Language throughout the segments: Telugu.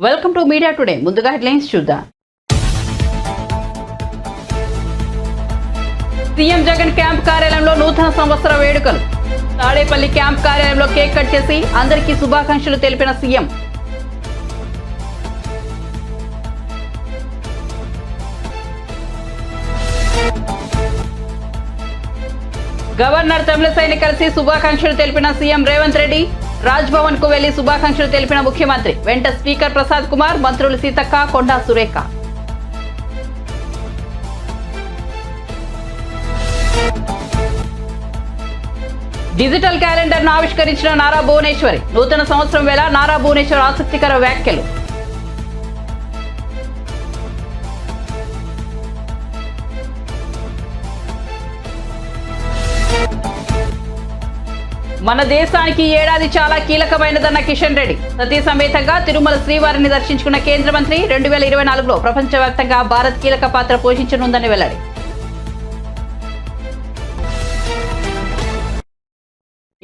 Welcome to media today. ముందుగా హెడ్లైన్స్ చూద్దాం. సీఎం జగన్ క్యాంప్ కార్యాలయంలో నూతన సంవత్సర వేడుకలు. తాడేపల్లి క్యాంప్ కార్యాలయంలో కేక్ కట్ చేసి అందరికీ శుభాకాంక్షలు తెలిపిన సీఎం. గవర్నర్ తమిళసైని కలిసి శుభాకాంక్షలు తెలిపిన సీఎం రేవంత్ రెడ్డి. రాజ్భవన్ కు వెళ్లి శుభాకాంక్షలు తెలిపిన ముఖ్యమంత్రి. వెంట స్పీకర్ ప్రసాద్ కుమార్, మంత్రులు సీతక్క, కొండా సురేఖ. డిజిటల్ క్యాలెండర్ ను ఆవిష్కరించిన నారా భువనేశ్వరి. నూతన సంవత్సరం వేళ నారా భువనేశ్వర్ ఆసక్తికర వ్యాఖ్యలు. మన దేశానికి ఏడాది చాలా కీలకమైనదన్న కిషన్ రెడ్డి. సతీ సమేతంగా తిరుమల శ్రీవారిని దర్శించుకున్న కేంద్ర మంత్రి. 2024లో ప్రపంచవ్యాప్తంగా భారత్ కీలక పాత్ర పోషించనుందని వెల్లడి.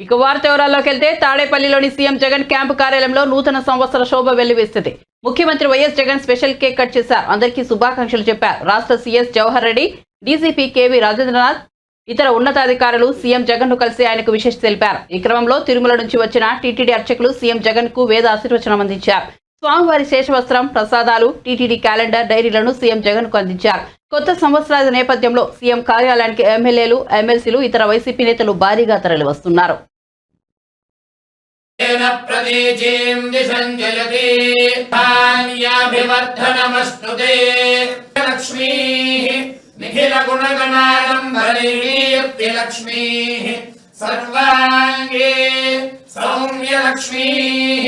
ఇక వార్త వివరాల్లోకి వెళ్తే, తాడేపల్లిలోని సీఎం జగన్ క్యాంపు కార్యాలయంలో నూతన సంవత్సర శోభ వెల్లివిస్తుంది. ముఖ్యమంత్రి YS Jagan special cake cut చేశారు. అందరికీ శుభాకాంక్షలు చెప్పారు. రాష్ట్ర CS Jawahar Reddy, DCP KV Rajendranath, ఇతర ఉన్నతాధికారులు సీఎం జగన్ ను కలిసి ఆయనకు విశేష తెలిపారు. ఈ క్రమంలో తిరుమల నుంచి వచ్చిన టీటీడీ అర్చకులు సీఎం జగన్ కు వేద ఆశీర్వచనం అందించారు. స్వామివారి శేషవస్త్రం, ప్రసాదాలు, టీటీడీ క్యాలెండర్, డైరీలను సీఎం జగన్ కు అందించారు. కొత్త సంవత్సరాల నేపథ్యంలో సీఎం కార్యాలయానికి ఎమ్మెల్యేలు, ఎమ్మెల్సీలు, ఇతర వైసీపీ నేతలు భారీగా తరలి వస్తున్నారు. నిఖిల గుణగణాడంబరీర్తి లక్ష్మీః సర్వాంగే సౌమ్యలక్ష్మీః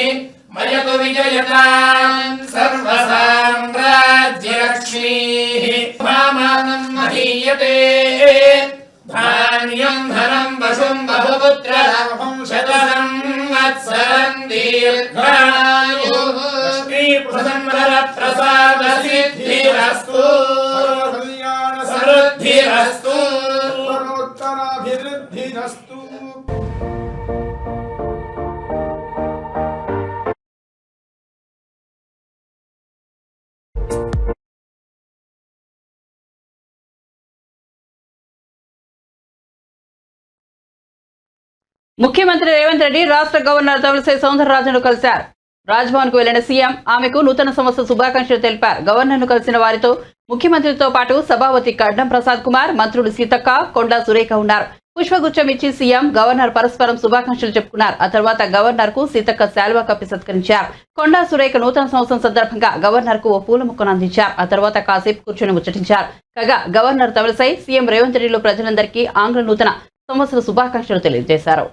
మయతు విజయతాం సర్వసామ్రాజ్యలక్ష్మీః భామానం మహీయతే ధాన్యం ధనం వశుం బహుపుత్రలాభం శతసంవత్సరం దీర్ఘాయుః శ్రీప్రసన్నర ప్రసాద సిద్ధిరస్తు సమృద్ధిరస్తు పరోత్తరాభివృద్ధిరస్తు. ముఖ్యమంత్రి రేవంత్ రెడ్డి రాష్ట్ర గవర్నర్ తమిళసై సౌందరరాజన్ను కలిశారు. రాజ్భవన్ కు వెళ్లిన సీఎం ఆమెకు నూతన సంవత్సర శుభాకాంక్షలు తెలిపారు. గవర్నర్ ను కలిసిన వారితో ముఖ్యమంత్రితో పాటు సభాపతి కడ్డం ప్రసాద్ కుమార్, మంత్రులు సీతక్క, కొండా సురేఖ ఉన్నారు. పుష్పగుచ్చం ఇచ్చి సీఎం, గవర్నర్ పరస్పరం శుభాకాంక్షలు చెప్పుకున్నారు. ఆ తర్వాత గవర్నర్ కు సీతక్క శాల్వా కప్పి సత్కరించారు. కొండా సురేఖ నూతన సంవత్సరం సందర్భంగా గవర్నర్ కు ఓ పూల మొక్కను అందించారు. ఆ తర్వాత కాసేపు కూర్చొని ముచ్చటించారు. కాగా గవర్నర్ తమిళసై, సీఎం రేవంత్ రెడ్డిలు ప్రజలందరికీ ఆంగ్ల నూతన సంవత్సర శుభాకాంక్షలు తెలియజేశారు.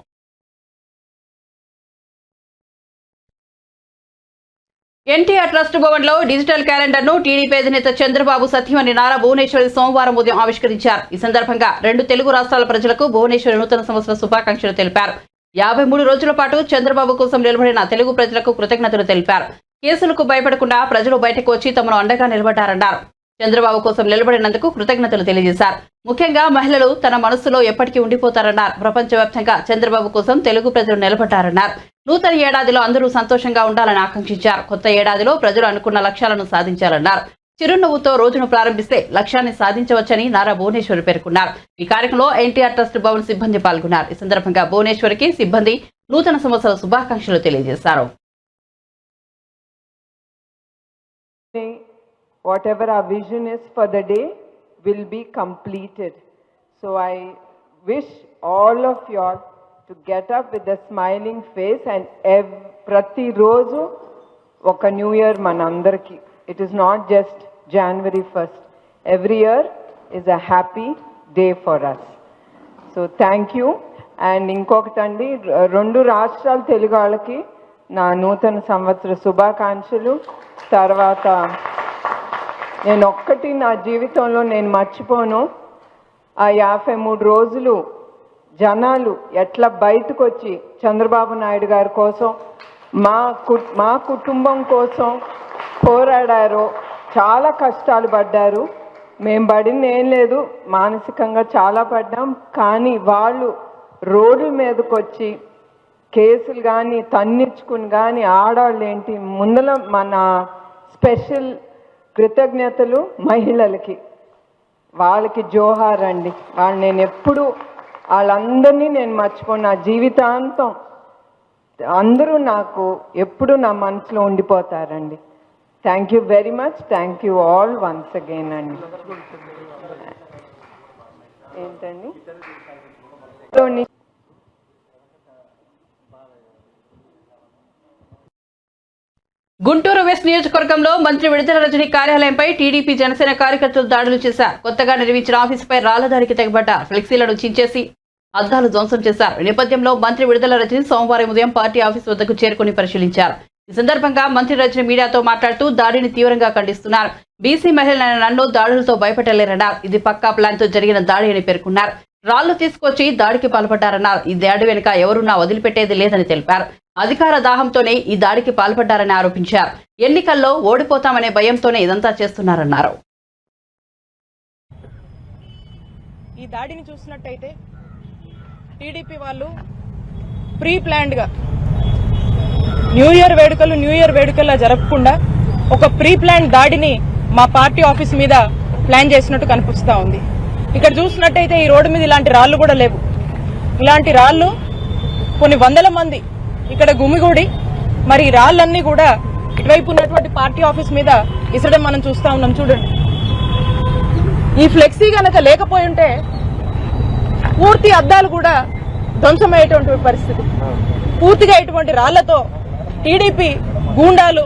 ఎన్టీఆర్ ట్రస్ట్ భవన్ లో డిజిటల్ క్యాలెండర్ ను టీడీపీ అధినేత చంద్రబాబు సతీమణి నారా భువనేశ్వరి సోమవారం ఉదయం ఆవిష్కరించారు. ఈ సందర్భంగా 2 తెలుగు రాష్ట్రాల ప్రజలకు భువనేశ్వరి నూతన సంవత్సర శుభాకాంక్షలు తెలిపారు. 53 రోజుల పాటు చంద్రబాబు కోసం నిలబడిన తెలుగు ప్రజలకు కృతజ్ఞతలు తెలిపారు. కేసులకు భయపడకుండా ప్రజలు బయటకు వచ్చి తమను అండగా నిలబడ్డారన్నారు. చంద్రబాబు కోసం నిలబడినందుకు కృతజ్ఞతలు తెలియజేశారు. ముఖ్యంగా మహిళలు తన మనస్సులో ఎప్పటికీ ఉండిపోతారన్నారు. ప్రపంచవ్యాప్తంగా చంద్రబాబు కోసం తెలుగు ప్రజలు నిలబడ్డారన్నారు. నూతన ఏడాదిలో అందరూ సంతోషంగా ఉండాలని ఆకాంక్షించారు. కొత్త ఏడాదిలో ప్రజలు అనుకున్న లక్ష్యాలను సాధించాలన్నారు. చిరునవ్వుతో రోజును ప్రారంభిస్తే లక్ష్యాన్ని సాధించవచ్చని నారా భువనేశ్వరి పేర్కొన్నారు. ఈ కార్యక్రమంలో ఎన్టీఆర్ ట్రస్ట్ భవన్ సిబ్బంది పాల్గొన్నారు. ఈ సందర్భంగా భువనేశ్వరికి సిబ్బంది నూతన సంవత్సర శుభాకాంక్షలు తెలియజేశారు. Whatever our vision is for the day will be completed. So I wish all of you all to get up with a smiling face and prati rozu oka new year manandarki. It is not just January 1st. Every year is a happy day for us. So thank you. And inkokatandi rendu rashtralu telugu vallaki na నూతన సంవత్సర శుభాకాంక్షలు. తర్వాత నేను ఒక్కటి నా జీవితంలో నేను మర్చిపోను, ఆ 53 రోజులు జనాలు ఎట్లా బయటకు వచ్చి చంద్రబాబు నాయుడు గారి కోసం, మా కుటుంబం కోసం పోరాడారో. చాలా కష్టాలు పడ్డారు. మేము పడింది ఏం లేదు, మానసికంగా చాలా పడ్డాం. కానీ వాళ్ళు రోడ్ల మీదకి వచ్చి కేసులు కానీ తన్నించుకుని కానీ ఆడవాళ్ళు ఏంటి ముందల మన స్పెషల్ కృతజ్ఞతలు మహిళలకి, వాళ్ళకి జోహార్ అండి. వాళ్ళు నేను ఎప్పుడు వాళ్ళందరినీ నేను మర్చిపోను, నా జీవితాంతం అందరూ నాకు ఎప్పుడు నా మనసులో ఉండిపోతారండి. Thank you very much, thank you all once again అండి. ఏంటండి గుంటూరు వెస్ట్ నియోజకవర్గంలో మంత్రి విడుదల రజని కార్యాలయంపై టీడీపీ జనసేన కార్యకర్తలు దాడులు చేశారు. కొత్తగా నిర్మించిన ఆఫీసుపై రాళ్ల దాడికి తెగబడ్డారు. ఫ్లెక్సీలను చించేసి అద్దాలు ధ్వంసం చేశారు. ఈ నేపథ్యంలో మంత్రి విడుదల రజని సోమవారం ఉదయం పార్టీ ఆఫీసు వద్దకు చేరుకుని పరిశీలించారు. ఈ సందర్భంగా మంత్రి రజని మీడియాతో మాట్లాడుతూ దాడిని తీవ్రంగా ఖండిస్తున్నారు. బీసీ మహిళలైన నన్ను దాడులతో భయపెట్టలేరన్నారు. ఇది పక్కా ప్లాన్ తో జరిగిన దాడి అని పేర్కొన్నారు. రాళ్లు తీసుకొచ్చి దాడికి పాల్పడ్డారన్నారు. ఈ దాడి వెనుక ఎవరున్నా వదిలిపెట్టేది లేదని తెలిపారు. అధికార దాహంతోనే ఈ దాడికి పాల్పడ్డారని ఆరోపించారు. ఎన్నికల్లో ఓడిపోతామనే భయంతోనే ఇదంతా చేస్తున్నారన్నారు. ఈ దాడిని చూసినట్టయితే టీడీపీ వాళ్ళు ప్రీ ప్లాన్డ్ గా న్యూ ఇయర్ వేడుకల్లా జరపకుండా ఒక ప్రీ ప్లాన్ దాడిని మా పార్టీ ఆఫీస్ మీద ప్లాన్ చేసినట్టు కనిపిస్తా ఉంది. ఇక్కడ చూసినట్టయితే ఈ రోడ్డు మీద ఇలాంటి రాళ్లు కూడా లేవు. ఇలాంటి రాళ్లు కొన్ని వందల మంది ఇక్కడ గుమిగూడి మరి ఈ రాళ్లన్నీ కూడా ఇటువైపు ఉన్నటువంటి పార్టీ ఆఫీస్ మీద ఇసడం మనం చూస్తా ఉన్నాం. చూడండి, ఈ ఫ్లెక్సీ గనక లేకపోయి ఉంటే పూర్తి అద్దాలు కూడా ధ్వంసమయ్యేటువంటి పరిస్థితి. పూర్తిగా ఇటువంటి రాళ్లతో టీడీపీ గూండాలు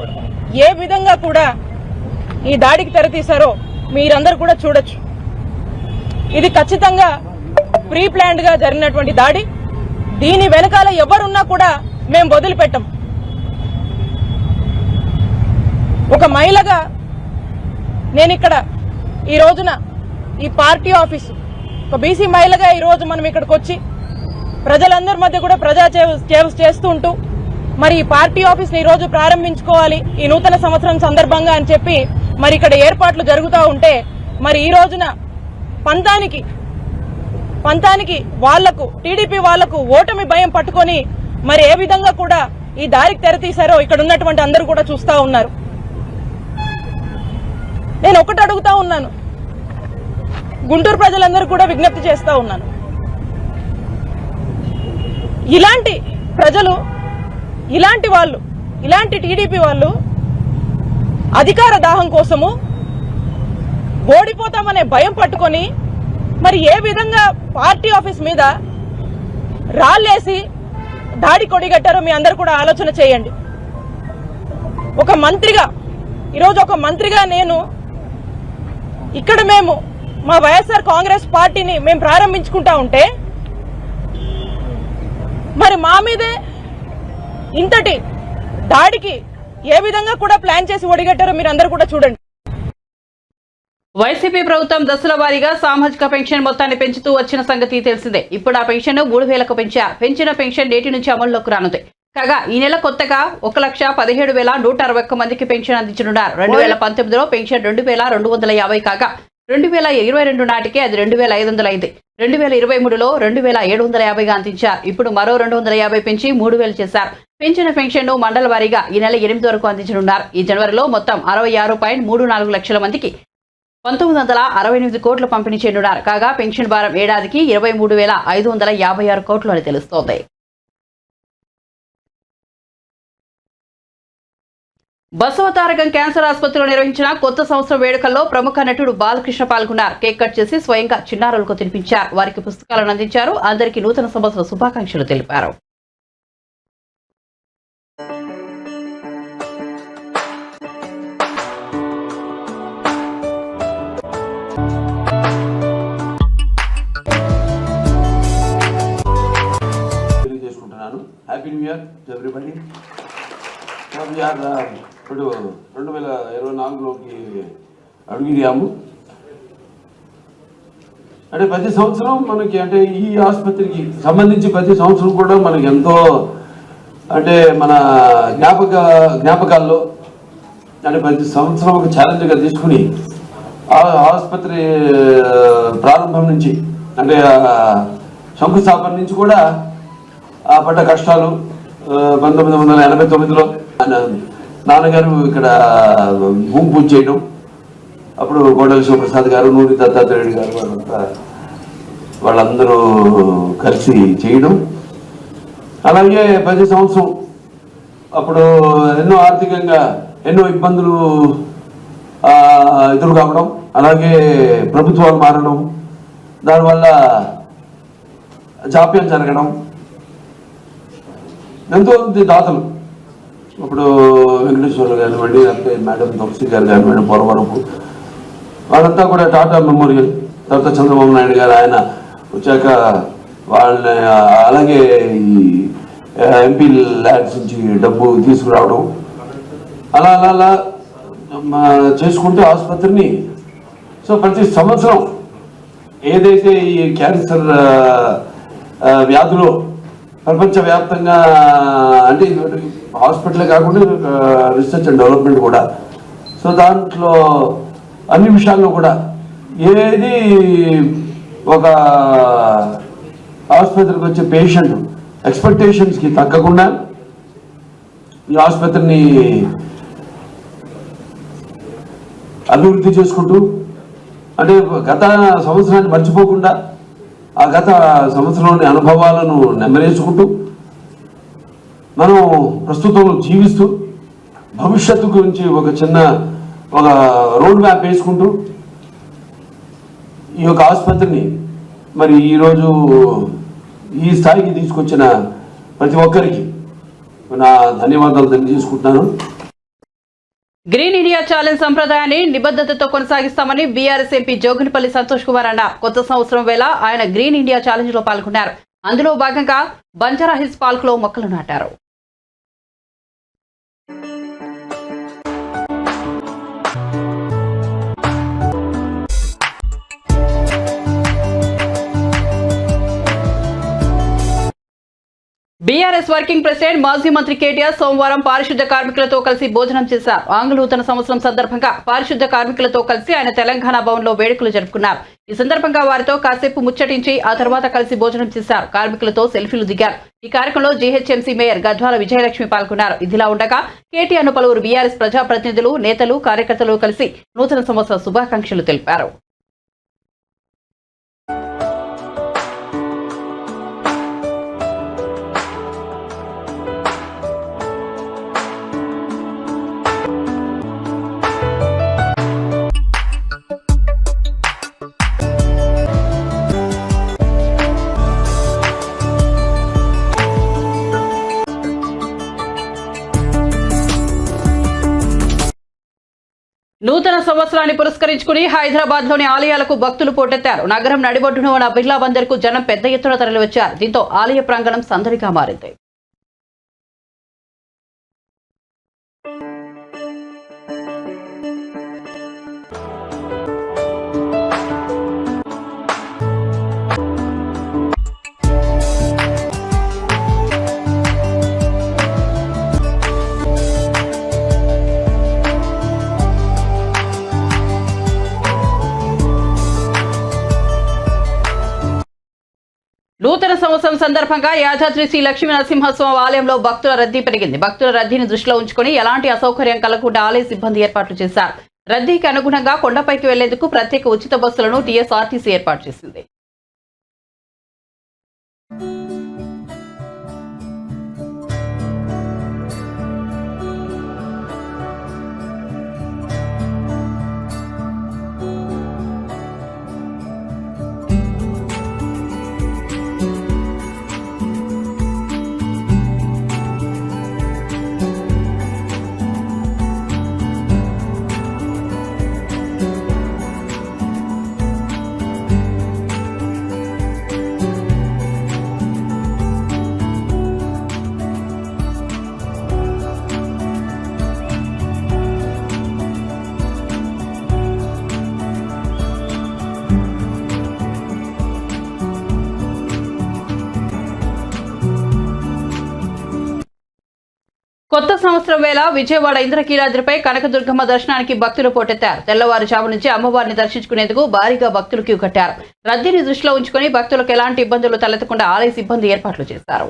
ఏ విధంగా కూడా ఈ దాడికి తెరతీశారో మీరందరూ కూడా చూడొచ్చు. ఇది ఖచ్చితంగా ప్రీ ప్లాన్డ్ గా జరిగినటువంటి దాడి. దీని వెనకాల ఎవరున్నా కూడా మేము వదిలిపెట్టం. ఒక మహిళగా నేను ఇక్కడ ఈ రోజున ఈ పార్టీ ఆఫీసు ఒక బీసీ మహిళగా ఈ రోజు మనం ఇక్కడికి వచ్చి ప్రజలందరి మధ్య కూడా ప్రజా సేవ చేస్తూ ఉంటూ మరి ఈ పార్టీ ఆఫీస్ ని ఈ రోజు ప్రారంభించుకోవాలి ఈ నూతన సంవత్సరం సందర్భంగా అని చెప్పి మరి ఇక్కడ ఏర్పాట్లు జరుగుతూ ఉంటే మరి ఈ రోజున పంతానికి వాళ్లకు టీడీపీ వాళ్లకు ఓటమి భయం పట్టుకొని మరి ఏ విధంగా కూడా ఈ దారికి తెరతీశారో ఇక్కడ ఉన్నటువంటి అందరూ కూడా చూస్తా ఉన్నారు. నేను ఒకటి అడుగుతా ఉన్నాను, గుంటూరు ప్రజలందరూ కూడా విజ్ఞప్తి చేస్తా ఉన్నాను. ఇలాంటి ప్రజలు, ఇలాంటి వాళ్ళు, ఇలాంటి టీడీపీ వాళ్ళు అధికార దాహం కోసము ఓడిపోతామనే భయం పట్టుకొని మరి ఏ విధంగా పార్టీ ఆఫీస్ మీద రాళ్లేసి దాడి కొడిగట్టారో మీ అందరూ కూడా ఆలోచన చేయండి. ఒక మంత్రిగా ఈరోజు ఒక మంత్రిగా నేను ఇక్కడ మేము మా వైఎస్ఆర్ కాంగ్రెస్ పార్టీని మేము ప్రారంభించుకుంటా ఉంటే మరి మా మీదే ఇంతటి దాడికి ఏ విధంగా కూడా ప్లాన్ చేసి ఒడిగట్టారో మీరు అందరూ కూడా చూడండి. వైసీపీ ప్రభుత్వం దశల వారీగా సామాజిక పెన్షన్ మొత్తాన్ని పెంచుతూ వచ్చిన సంగతి తెలిసిందే. ఇప్పుడు ఆ పెన్షన్ 3,000కు పెంచారు. పెంచిన పెన్షన్ నేటి నుంచి అమల్లోకి రానుంది. కాగా ఈ నెల కొత్తగా 1,17,161 మందికి పెన్షన్ అందించనున్నారు. 2019లో పెన్షన్ 2,250 కాగా 2022 నాటికే అది 2,500 అయింది. 2023లో 2,750గా అందించారు. ఇప్పుడు మరో 250 పెంచి 3,000 చేశారు. పెంచిన పెన్షన్ ను మండల వారీగా ఈ నెల 8 వరకు అందించనున్నారు. ఈ జనవరిలో మొత్తం 66.34 లక్షల మందికి 1968 కోట్లు పంపిణీ చేయనున్నారు. కాగా పెన్షన్ భారం ఏడాదికి 23,556 కోట్లు అని తెలుస్తోంది. బసవతారకం క్యాన్సర్ ఆసుపత్రిలో నిర్వహించిన కొత్త సంవత్సరం వేడుకల్లో ప్రముఖ నటుడు బాలకృష్ణ పాల్గొన్నారు. కేక్ కట్ చేసి స్వయంగా చిన్నారులకు తినిపించారు. వారికి పుస్తకాలను అందించారు. అందరికీ నూతన సంవత్సర శుభాకాంక్షలు తెలిపారు. Happy new year everybody. ఇప్పుడు 2024లోకి అడుగుదాము. అంటే ప్రతి సంవత్సరం మనకి అంటే ఈ ఆసుపత్రికి సంబంధించి ప్రతి సంవత్సరం కూడా మనకి ఎంతో అంటే మన జ్ఞాపకాల్లో అంటే ప్రతి సంవత్సరం ఒక ఛాలెంజ్గా తీసుకుని ఆ ఆసుపత్రి ప్రారంభం నుంచి అంటే శంకుస్థాపన నుంచి కూడా పడ్డ కష్టాలు 1989లో నాన్నగారు ఇక్కడ భూమి పూజ చేయడం, అప్పుడు గోడల శివప్రసాద్ గారు, నూరి దత్తాత్రేయుడు గారు వాళ్ళందరూ కలిసి చేయడం. అలాగే ప్రతి సంవత్సరం అప్పుడు ఎన్నో ఆర్థికంగా ఎన్నో ఇబ్బందులు ఎదురు కావడం, అలాగే ప్రభుత్వాలు మారడం, దానివల్ల జాప్యం జరగడం, ఎంతోమంది దాతలు ఇప్పుడు వెంకటేశ్వర కానివ్వండి, లేకపోతే మేడం తొలసి గారు కానివ్వండి, పోలవరపు వాళ్ళంతా కూడా టాటా మెమోరియల్, తర్వాత చంద్రబాబు నాయుడు గారు ఆయన వచ్చాక వాళ్ళని, అలాగే ఈ ఎంపీ ల్యాడ్స్ నుంచి డబ్బు తీసుకురావడం, అలా అలా అలా చేసుకుంటే ఆసుపత్రిని. సో ప్రతి సంవత్సరం ఏదైతే ఈ క్యాన్సర్ వ్యాధులు ప్రపంచవ్యాప్తంగా, అంటే హాస్పిటలే కాకుండా రీసెర్చ్ అండ్ డెవలప్మెంట్ కూడా, సో దాంట్లో అన్ని విషయాల్లో కూడా ఏది ఒక ఆసుపత్రికి వచ్చే పేషెంట్ ఎక్స్పెక్టేషన్స్కి తగ్గకుండా ఈ ఆసుపత్రిని అభివృద్ధి చేసుకుంటూ, అంటే గత సంవత్సరాన్ని మర్చిపోకుండా ఆ గత సంవత్సరంలోని అనుభవాలను నెమరేసుకుంటూ మనం ప్రస్తుతం జీవిస్తూ భవిష్యత్తు గురించి ఒక రోడ్ మ్యాప్ వేసుకుంటూ ఈ యొక్క ఆసుపత్రిని మరి ఈరోజు ఈ స్థాయికి తీసుకొచ్చిన ప్రతి ఒక్కరికి నా ధన్యవాదాలు తెలియజేసుకుంటున్నాను. గ్రీన్ ఇండియా ఛాలెంజ్ సంప్రదాయాన్ని నిబద్ధతతో కొనసాగిస్తామని బీఆర్ఎస్ ఎంపీ జోగినిపల్లి సంతోష్ కుమార్ అన్నారు. కొత్త సంవత్సరం వేళ ఆయన గ్రీన్ ఇండియా ఛాలెంజ్ లో పాల్గొన్నారు. అందులో భాగంగా బంజారా హిల్స్ పార్క్ లో మొక్కలు నాటారు. బీఆర్ఎస్ వర్కింగ్ ప్రెసిడెంట్ మాజీ మంత్రి కేటీఆర్ సోమవారం పారిశుద్ధ కార్మికులతో కలిసి భోజనం చేశారు. ఆంగ్ల నూతన సంవత్సరం సందర్భంగా పారిశుద్ధ కార్మికులతో కలిసి ఆయన తెలంగాణ భవన్లో వేడుకలు జరుపుకున్నారు. ఈ సందర్భంగా వారితో కాసేపు ముచ్చటించి ఆ తర్వాత కలిసి భోజనం చేశారు. కార్మికులతో సెల్ఫీలు దిగారు. ఈ కార్యక్రమంలో జీహెచ్ఎంసీ మేయర్ గద్వాల విజయలక్ష్మి పాల్గొన్నారు. ఇదిలా ఉండగా కేటీఆర్ ను పలువురు బీఆర్ఎస్ ప్రజాప్రతినిధులు, నేతలు, కార్యకర్తలు కలిసి నూతన సంవత్సర శుభాకాంక్షలు తెలిపారు. నూతన సంవత్సరాన్ని పురస్కరించుకుని హైదరాబాద్ లోని ఆలయాలకు భక్తులు పోటెత్తారు. నగరం నడిబొడ్డున ఉన్న బిర్లా బందర్ కు జనం పెద్ద ఎత్తున తరలివచ్చారు. దీంతో ఆలయ ప్రాంగణం సందడిగా మారింది. నూతన సంవత్సరం సందర్భంగా యాదాద్రి శ్రీ లక్ష్మీ నరసింహస్వామి ఆలయంలో భక్తుల రద్దీ పెరిగింది. భక్తుల రద్దీని దృష్టిలో ఉంచుకుని ఎలాంటి అసౌకర్యం కలగకుండా ఆలయ సిబ్బంది ఏర్పాట్లు చేశారు. రద్దీకి అనుగుణంగా కొండపైకి వెళ్లేందుకు ప్రత్యేక ఉచిత బస్సులను టీఎస్ఆర్టీసీ ఏర్పాటు చేసింది. కొత్త సంవత్సరం వేళ విజయవాడ ఇంద్రకీలాద్రిపై కనకదుర్గమ్మ దర్శనానికి భక్తులు పోటెత్తారు. తెల్లవారుజాము నుంచి అమ్మవారిని దర్శించుకునేందుకు భారీగా భక్తులు క్యూ కట్టారు. రద్దీని దృష్టిలో ఉంచుకుని భక్తులకు ఎలాంటి ఇబ్బందులు తలెత్తకుండా ఆలయ సిబ్బంది ఏర్పాట్లు చేశారు.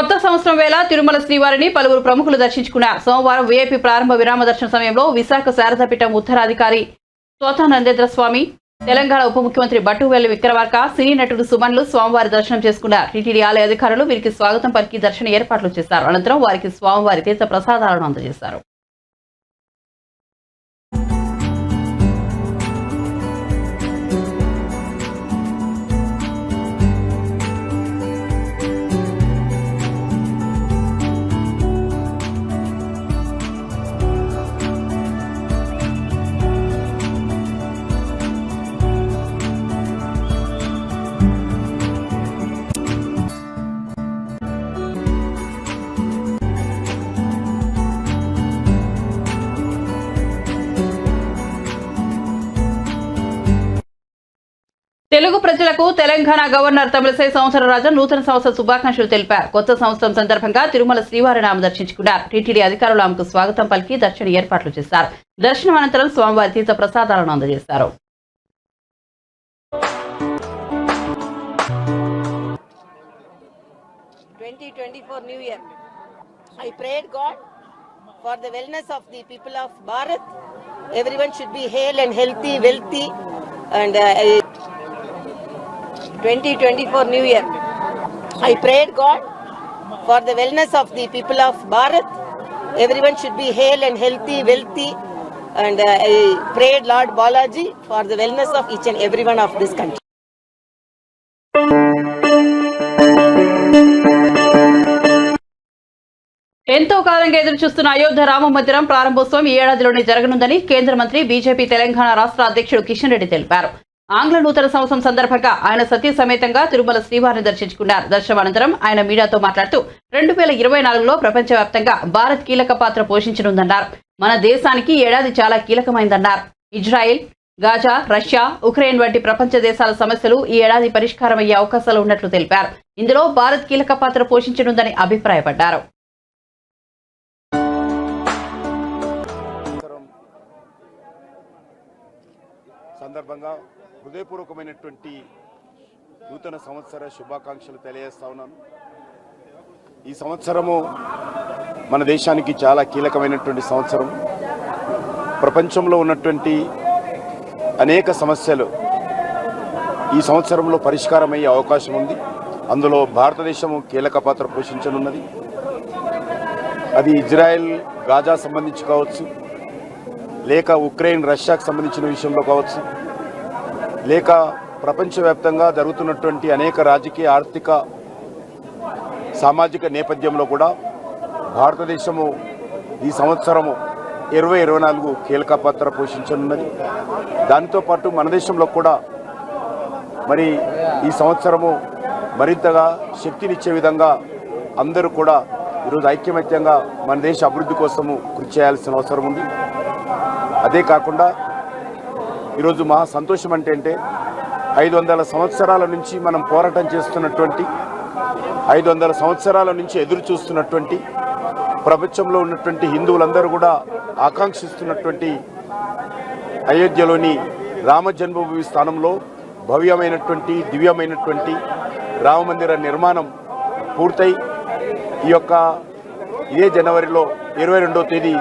కొత్త సంవత్సరం వేళ తిరుమల శ్రీవారిని పలువురు ప్రముఖులు దర్శించుకున్నారు. సోమవారం వీఐపీ ప్రారంభ విరామ దర్శన సమయంలో విశాఖ శారదాపీఠం ఉత్తరాధికారి తోతానందేంద్ర స్వామి, తెలంగాణ ఉప ముఖ్యమంత్రి బట్టువేలు విక్రమార్క, సినీ నటుడు సుమన్లు స్వామివారి దర్శనం చేసుకున్నారు. టీటీడీ ఆలయ అధికారులు వీరికి స్వాగతం పలికి దర్శన ఏర్పాట్లు చేశారు. అనంతరం వారికి స్వామివారి తీర్థ ప్రసాదాలను అందజేశారు. తెలుగు ప్రజలకు తెలంగాణ గవర్నర్ తమిళసై సౌందరరాజన్ నూతన సంవత్సర శుభాకాంక్షలు తెలిపారు. కొత్త సంవత్సరం సందర్భంగా తిరుమల శ్రీవారిని ఆమె దర్శించుకున్నారు. టీటీడీ అధికారులు ఆమెకు స్వాగతం పలికి దర్శన ఏర్పాట్లు చేశారు. దర్శనం అనంతరం స్వామివారి తీర్థ ప్రసాదాలను అందజేశారు. New Year. I prayed God for the wellness of the people of Bharat. Everyone should be hale and healthy, wealthy, and 2024 New Year. I prayed God for the wellness of the people of Bharat. Everyone should be hale and healthy, wealthy, and I prayed Lord Balaji for the wellness of each and everyone of this country. ఎంతో కాలంగా ఎదురు చూస్తున్న అయోధ్య రామ మందిరం ప్రారంభోత్సవం ఈ ఏడాదిలోనే జరగనుందని కేంద్ర మంత్రి బీజేపీ తెలంగాణ రాష్ట్ర అధ్యక్షుడు కిషన్ రెడ్డి తెలిపారు. ఆంగ్ల నూతన సంవత్సరం సందర్భంగా ఆయన సతీ సమేతంగా తిరుమల శ్రీవారిని దర్శించుకున్నారు. దర్శనం అనంతరం ఆయన మీడియాతో మాట్లాడుతూ 2024లో ప్రపంచవ్యాప్తంగా భారత్ కీలక పాత్ర పోషించనుందన్నారు. మన దేశానికి ఏడాది చాలా కీలకమైందన్నారు. ఇజ్రాయెల్, గాజా, రష్యా, ఉక్రెయిన్ వంటి ప్రపంచ దేశాల సమస్యలు ఈ ఏడాది పరిష్కారమయ్యే అవకాశాలు ఉన్నట్లు తెలిపారు. ఇందులో భారత్ కీలక పాత్ర పోషించనుందని అభిప్రాయపడ్డారు. సందర్భంగా హృదయపూర్వకమైనటువంటి నూతన సంవత్సర శుభాకాంక్షలు తెలియజేస్తా ఉన్నాను. ఈ సంవత్సరము మన దేశానికి చాలా కీలకమైనటువంటి సంవత్సరం. ప్రపంచంలో ఉన్నటువంటి అనేక సమస్యలు ఈ సంవత్సరంలో పరిష్కారమయ్యే అవకాశం ఉంది. అందులో భారతదేశము కీలక పాత్ర పోషించనున్నది. అది ఇజ్రాయెల్, గాజా సంబంధించి కావచ్చు, లేక ఉక్రెయిన్, రష్యాకు సంబంధించిన విషయంలో కావచ్చు, లేక ప్రపంచవ్యాప్తంగా జరుగుతున్నటువంటి అనేక రాజకీయ, ఆర్థిక, సామాజిక నేపథ్యంలో కూడా భారతదేశము ఈ సంవత్సరము 2024 కీలక పాత్ర పోషించనున్నది. దాంతోపాటు మన దేశంలో కూడా మరి ఈ సంవత్సరము మరింతగా శక్తినిచ్చే విధంగా అందరూ కూడా ఈరోజు ఐక్యమత్యంగా మన దేశ అభివృద్ధి కోసము కృషి చేయాల్సిన అవసరం ఉంది. అదే కాకుండా ఈరోజు మహా సంతోషం అంటే 500 సంవత్సరాల నుంచి మనం పోరాటం చేస్తున్నటువంటి, 500 సంవత్సరాల నుంచి ఎదురు చూస్తున్నటువంటి, ప్రపంచంలో ఉన్నటువంటి హిందువులందరూ కూడా ఆకాంక్షిస్తున్నటువంటి అయోధ్యలోని రామ జన్మభూమి స్థానంలో భవ్యమైనటువంటి, దివ్యమైనటువంటి రామమందిర నిర్మాణం పూర్తయి ఇదే జనవరిలో 22వ తేదీ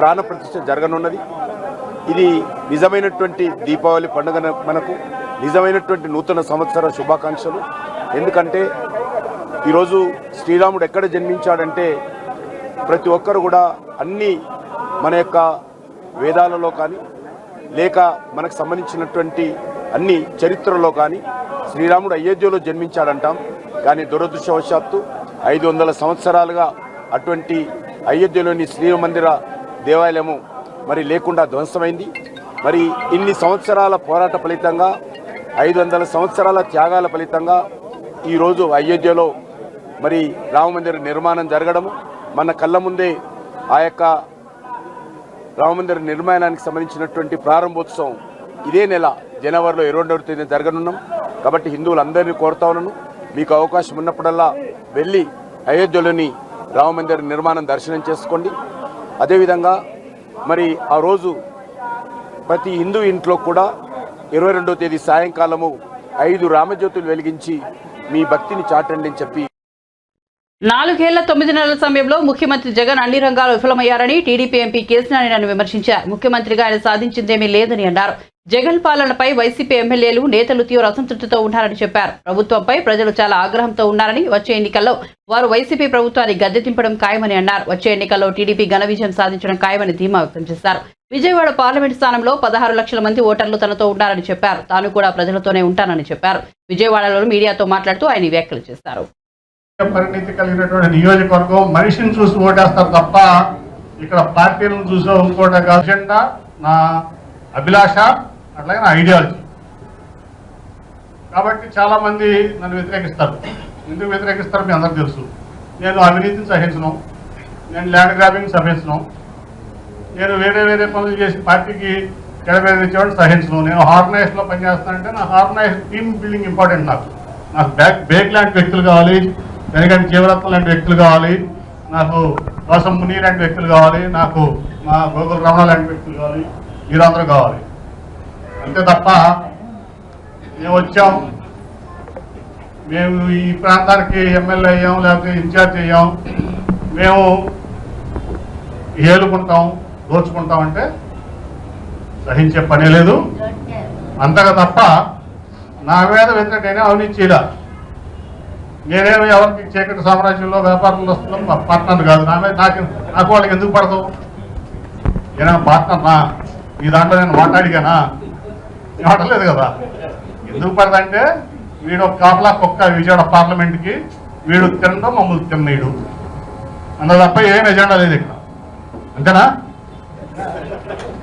ప్రాణప్రతిష్ఠ జరగనున్నది. ఇది నిజమైనటువంటి దీపావళి పండుగ, మనకు నిజమైనటువంటి నూతన సంవత్సర శుభాకాంక్షలు. ఎందుకంటే ఈరోజు శ్రీరాముడు ఎక్కడ జన్మించాడంటే ప్రతి ఒక్కరు కూడా అన్ని మన యొక్క వేదాలలో కానీ, లేక మనకు సంబంధించినటువంటి అన్ని చరిత్రలో కానీ శ్రీరాముడు అయోధ్యలో జన్మించాడంటాం. కానీ దురదృష్టవశాత్తు 500 సంవత్సరాలుగా అటువంటి అయోధ్యలోని శ్రీమందిర దేవాలయము మరి లేకుండా ధ్వంసమైంది. మరి ఇన్ని సంవత్సరాల పోరాట ఫలితంగా, 500 సంవత్సరాల త్యాగాల ఫలితంగా ఈరోజు అయోధ్యలో మరి రామమందిర నిర్మాణం జరగడము, మన కళ్ళ ముందే ఆ యొక్క రామమందిర నిర్మాణానికి సంబంధించినటువంటి ప్రారంభోత్సవం ఇదే నెల జనవరిలో 22వ తేదీన జరగనున్నాం. కాబట్టి హిందువులందరినీ కోరుతా ఉన్నాను, మీకు అవకాశం ఉన్నప్పుడల్లా వెళ్ళి అయోధ్యలోని రామమందిర నిర్మాణం దర్శనం చేసుకోండి. అదేవిధంగా మరి ఆ రోజు ప్రతి హిందూ ఇంట్లో కూడా 22వ తేదీ సాయంకాలము 5 రామజ్యోతులు వెలిగించి మీ భక్తిని చాటండి అని చెప్పి 4 ఏళ్ల 9 నెలల సమయంలో ముఖ్యమంత్రి జగన్ అన్ని రంగాల్లో విఫలమయ్యారని టీడీపీ ఎంపీ కేశినేని నాని విమర్శించారు. ముఖ్యమంత్రిగా ఆయన సాధించిందేమీ లేదని అన్నారు. జగన్ పాలనపై వైసీపీ ఎమ్మెల్యేలు నేతలు తీవ్ర అసంతృప్తితో ఉన్నారని చెప్పారు. ప్రభుత్వంపై ప్రజలు చాలా ఆగ్రహంతో ఉన్నారని, వచ్చే ఎన్నికల్లో వారు వైసీపీ ప్రభుత్వాన్ని గద్దెదింపడం ఖాయమని అన్నారు. వచ్చే ఎన్నికల్లో టీడీపీ ఘన విజయం సాధించడం ఖాయమని ధీమా వ్యక్తం చేశారు. విజయవాడ పార్లమెంట్ స్థానంలో 16 లక్షల మంది ఓటర్లు తనతో ఉన్నారని చెప్పారు. తాను కూడా ప్రజలతోనే ఉంటానని చెప్పారు. విజయవాడలో మీడియాతో మాట్లాడుతూ ఆయన వ్యాఖ్యలు చేశారు. పరిణితి కలిగినటువంటి నియోజకవర్గం మనిషిని చూసి ఓటేస్తారు తప్ప ఇక్కడ పార్టీలను చూసో ఇంకోట కాకుండా నా అభిలాష అట్లాగే నా ఐడియాలజీ. కాబట్టి చాలా మంది నన్ను వ్యతిరేకిస్తారు. ఎందుకు వ్యతిరేకిస్తారు మీ అందరికి తెలుసు. నేను అవినీతిని సహించను, నేను ల్యాండ్ గ్రాబింగ్ సహించను, నేను వేరే పనులు చేసి పార్టీకి చెడబెదిరించేవాడిని సహించను. నేను హార్గనైజ్లో పనిచేస్తానంటే నా హార్గనైజ్ టీమ్ బిల్డింగ్ ఇంపార్టెంట్. నాకు బేగ్ లాంటి వ్యక్తులు కావాలి, ఎందుకంటే జీవరత్నం లాంటి వ్యక్తులు కావాలి, నాకు కోసం ముని లాంటి వ్యక్తులు కావాలి, నాకు మా గోగుల రమణ లాంటి వ్యక్తులు కావాలి, మీరందరూ కావాలి. అంతే తప్ప మేము వచ్చాం, మేము ఈ ప్రాంతానికి ఎమ్మెల్యే అయ్యాం లేకపోతే ఇన్ఛార్జ్ అయ్యాం, మేము ఏలుకుంటాం దోచుకుంటాం అంటే సహించే పనే లేదు. అంతగా తప్ప నా మీద వ్యతిరేకమైన అవినీతి చేయలే. నేనేమి ఎవరికి చీకటి సామ్రాజ్యంలో వ్యాపారంలో వస్తున్నాం పార్ట్నర్ కాదు. నాకు వాళ్ళకి ఎందుకు పడతావు? నేనే పార్ట్నర్నా? ఈ దాంట్లో నేను మాట్లాడిగానా? మాట్లాడలేదు కదా. ఎందుకు పడదంటే వీడు ఒక కాపలా కుక్క విజయవాడ పార్లమెంట్కి, వీడు తినడం మమ్మల్ని తిన్నీడు అంత తప్ప ఏం ఎజెండా లేదు ఇక్కడ. అంతేనా?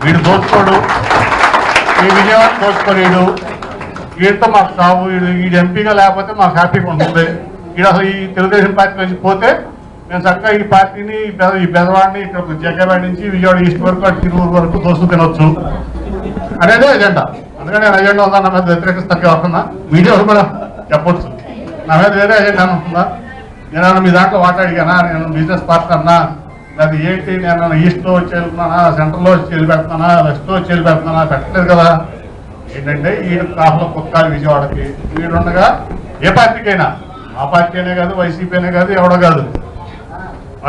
వీడు దోచుకోడు, ఈ విజయవాడ దోచుకోలేడు, వీడితో మాకు సాగు, వీడు ఎంపీగా లేకపోతే మాకు హ్యాపీగా ఉంటుంది. వీడు అసలు ఈ తెలుగుదేశం పార్టీ నుంచి పోతే మేము చక్కగా ఈ పార్టీని ఈ బెదవాడిని ఇక్కడ జగ్గవాడి నుంచి విజయవాడ ఈస్ట్ వరకు అటు తిరువురు వరకు దోస్తూ తినొచ్చు అనేదే ఎజెండా. అందుకని నేను ఎజెండా ఉందా నా మీద వ్యతిరేకిస్తాను కాకుండా మీడియాలో కూడా చెప్పొచ్చు. నా మీద వేరే ఎజెండా ఉంటుందా? నేను మీ దాంట్లో మాట్లాడిగానా? నేను బిజినెస్ పార్ట్నర్నా? అది ఏంటి? నేను ఈస్ట్లో వచ్చి వెళ్తున్నానా, సెంట్రల్లో వచ్చి వెళ్ళి పెడుతున్నానా, వెస్ట్లో వచ్చి వెళ్ళి పెడుతున్నానా? పెట్టలేదు కదా. ఏంటంటే ఈ కాపులో కుక్కాలి విజయవాడకి. వీడుండగా ఏ పార్టీకైనా, ఆ పార్టీ అనే కాదు, వైసీపీ అనే కాదు, ఎవడో కాదు,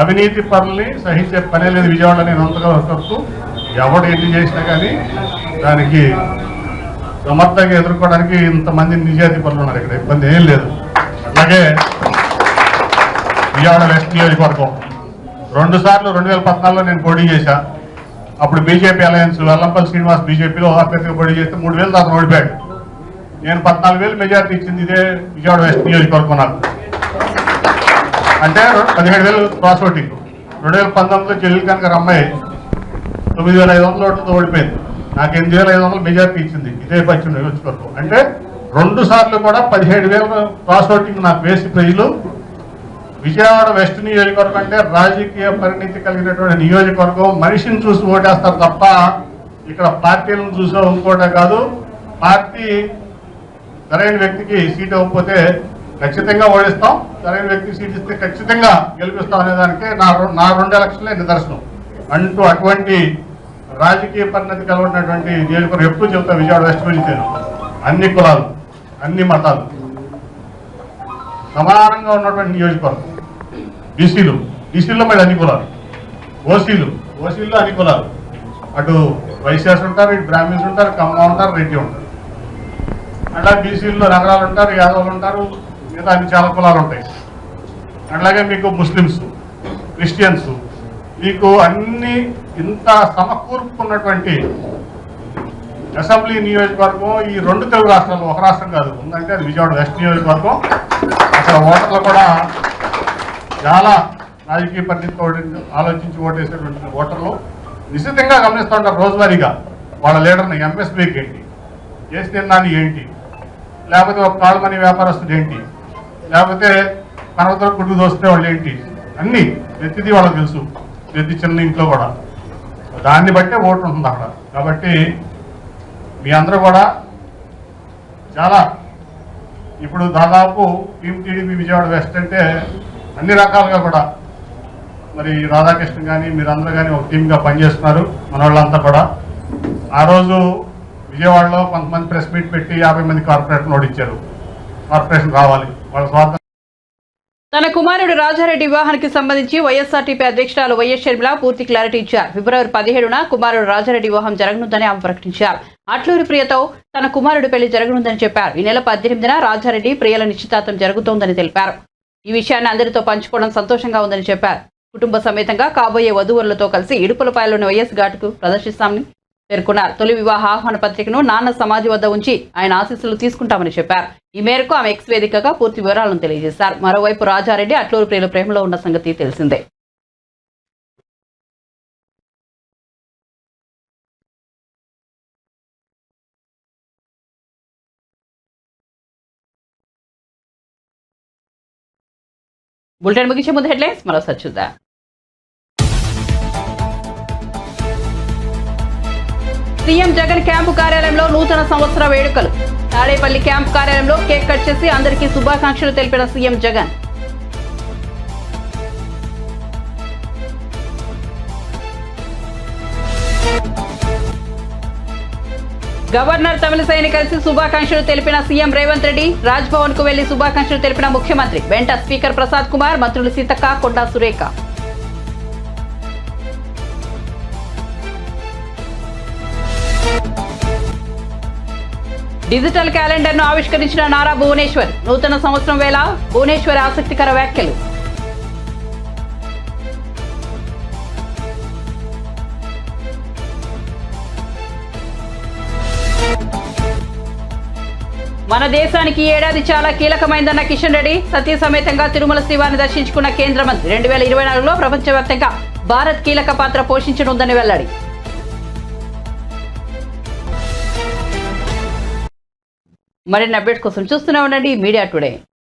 అవినీతి పనుల్ని సహించే పనే లేదు విజయవాడ. నేను అంతగా వస్తూ ఎవడు ఎన్ని చేసినా కానీ దానికి సమర్థంగా ఎదుర్కోవడానికి ఇంతమంది నిజాయితీ పనులు ఉన్నారు. ఇక్కడ ఇబ్బంది ఏం లేదు. అట్లాగే విజయవాడ వెస్ట్ నియోజకవర్గం 2 సార్లు 2014లో నేను పోటీ చేశా. అప్పుడు బీజేపీ అలయన్స్ వెల్లంపల్లి శ్రీనివాస్ బీజేపీలో అభ్యర్థిగా పోటీ చేస్తే 3,000 దాకా ఓడిపోయాడు. నేను 14,000 మెజార్టీ ఇచ్చింది ఇదే విజయవాడ వెస్ట్ నియోజకవర్గం నాకు. అంటే 17,000 క్రాస్ ఓటింగ్. 2019లో చెల్లి కనుక అమ్మాయి 9,500 ఓట్లతో ఓడిపోయింది. నాకు 8,500 మెజార్టీ ఇచ్చింది ఇదే పశ్చిమ నియోజకవర్గం. అంటే 2 సార్లు కూడా 17,000 క్రాస్ ఓటింగ్ నాకు వేసి ప్రజలు విజయవాడ వెస్ట్ నియోజకవర్గం అంటే రాజకీయ పరిణితి కలిగినటువంటి నియోజకవర్గం. మనిషిని చూసి ఓటేస్తారు తప్ప ఇక్కడ పార్టీలను చూసో ఇంకోట కాదు. పార్టీ సరైన వ్యక్తికి సీట్ ఇవ్వకపోతే ఖచ్చితంగా ఓడిస్తాం, సరైన వ్యక్తికి సీట్ ఇస్తే ఖచ్చితంగా గెలిపిస్తాం అనేదానికి నా 2 ఎలక్షన్లే నిదర్శనం. అటువంటి రాజకీయ పరిణతి కలవనటువంటి నియోజకవర్గం ఎప్పుడు చెబుతా విజయవాడ వెస్ట్ గురించి. అన్ని కులాలు, అన్ని మతాలు సమానంగా ఉన్నటువంటి నియోజకవర్గం. బీసీలో మరి అన్ని కులాలు, ఓసీలో అన్ని కులాలు. అటు వైశ్యాస్ ఉంటారు, ఇటు బ్రాహ్మిన్స్ ఉంటారు, కమ్మ ఉంటారు, రెడ్డి ఉంటారు. అట్లా బీసీల్లో నగరాలు ఉంటారు, యాదవులు ఉంటారు, మిగతా అన్ని చాలా కులాలు ఉంటాయి. అట్లాగే మీకు ముస్లిమ్స్, క్రిస్టియన్స్, మీకు అన్ని ఇంత సమకూర్పుకున్నటువంటి అసెంబ్లీ నియోజకవర్గం ఈ 2 తెలుగు రాష్ట్రాలు, ఒక రాష్ట్రం కాదు ఉందంటే అది విజయవాడ వెస్ట్ నియోజకవర్గం. అక్కడ ఓటర్లు కూడా చాలా రాజకీయ పరిస్థితితో ఆలోచించి ఓటేసేటువంటి ఓటర్లు నిశ్చితంగా గమనిస్తూ ఉంటారు రోజువారీగా వాళ్ళ లీడర్ని. ఎంఎస్బీకి ఏంటి, కేసీ తిన్నాని ఏంటి, లేకపోతే ఒక కాళ్ళమని వ్యాపారస్తుడు ఏంటి, లేకపోతే కనవతల గుడ్డు దోస్తే వాళ్ళు ఏంటి, అన్నీ ప్రతిదీ వాళ్ళకి తెలుసు. ప్రతి చిన్న ఇంట్లో కూడా దాన్ని బట్టే ఓటు ఉంటుంది అక్కడ. కాబట్టి మీ అందరూ కూడా చాలా ఇప్పుడు దాదాపు టీమ్ టీడీపీ విజయవాడ వెస్ట్ అంటే అన్ని రకాలుగా కూడా మరి రాధాకృష్ణ కానీ మీరందరూ కానీ ఒక టీమ్గా పనిచేస్తున్నారు మన వాళ్ళంతా కూడా. ఆ రోజు విజయవాడలో కొంతమంది ప్రెస్ మీట్ పెట్టి 50 మంది కార్పొరేషన్ ఓడించారు. కార్పొరేషన్ రావాలి వాళ్ళ స్వార్థం తన కుమారుడు రాజారెడ్డి వివాహానికి సంబంధించి వైఎస్ఆర్టీపీ అధ్యక్షురాలు వైఎస్ షర్మిల పూర్తి క్లారిటీ ఇచ్చారు. ఫిబ్రవరి 17న కుమారుడు రాజారెడ్డి వివాహం జరగనుందని ఆమె ప్రకటించారు. అట్లూరి ప్రియతో తన కుమారుడు పెళ్లి జరగనుందని చెప్పారు. ఈ నెల 18న రాజారెడ్డి ప్రియల నిశ్చితార్థం జరుగుతోందని తెలిపారు. ఈ విషయాన్ని అందరితో పంచుకోవడం సంతోషంగా ఉందని చెప్పారు. కుటుంబ సమేతంగా కాబోయే వధూవరులతో కలిసి ఇడుపులపాయలోని వైఎస్ ఘాట్కు ప్రదర్శిస్తామని పేర్కొన్నారు. తొలి వివాహ ఆహ్వాన పత్రికను నాన్న సమాధి వద్ద ఉంచి ఆయన ఆశీస్సులు తీసుకుంటామని చెప్పారు. ఈ మేరకు ఆమె ఎక్స్ వేదికగా పూర్తి వివరాలను తెలియజేశారు. మరోవైపు రాజారెడ్డి అట్లూరు ప్రియుల ప్రేమలో ఉన్న సంగతి తెలిసిందే. బులెటిన్ ముగించే ముందు హెడ్లైన్స్ మరోసారి చూద్దాం. సీఎం జగన్ క్యాంపు కార్యాలయంలో నూతన సంవత్సర వేడుకలు. తాడేపల్లి క్యాంపు కార్యాలయంలో కేక్ కట్ చేసి అందరికీ శుభాకాంక్షలు తెలిపిన సీఎం జగన్. గవర్నర్ తమిళిసైని కలిసి శుభాకాంక్షలు తెలిపిన సీఎం రేవంత్ రెడ్డి. రాజ్భవన్ కు వెళ్లి శుభాకాంక్షలు తెలిపిన ముఖ్యమంత్రి. వెంట స్పీకర్ ప్రసాద్ కుమార్, మంత్రులు సీతక్క, కొండా సురేఖ. డిజిటల్ క్యాలెండర్ ను ఆవిష్కరించిన నారా భువనేశ్వర్. నూతన సంవత్సరం వేళ భువనేశ్వర్ ఆసక్తికర వ్యాఖ్యలు. మన దేశానికి ఈ ఏడాది చాలా కీలకమైందన్న కిషన్ రెడ్డి. సతీ సమేతంగా తిరుమల శ్రీవారిని దర్శించుకున్న కేంద్ర మంత్రి. 2024లో ప్రపంచవ్యాప్తంగా భారత్ కీలక పాత్ర పోషించనుందని వెల్లడి. మరిన్ని అప్డేట్స్ కోసం చూస్తూనే ఉండండి మీడియా టుడే.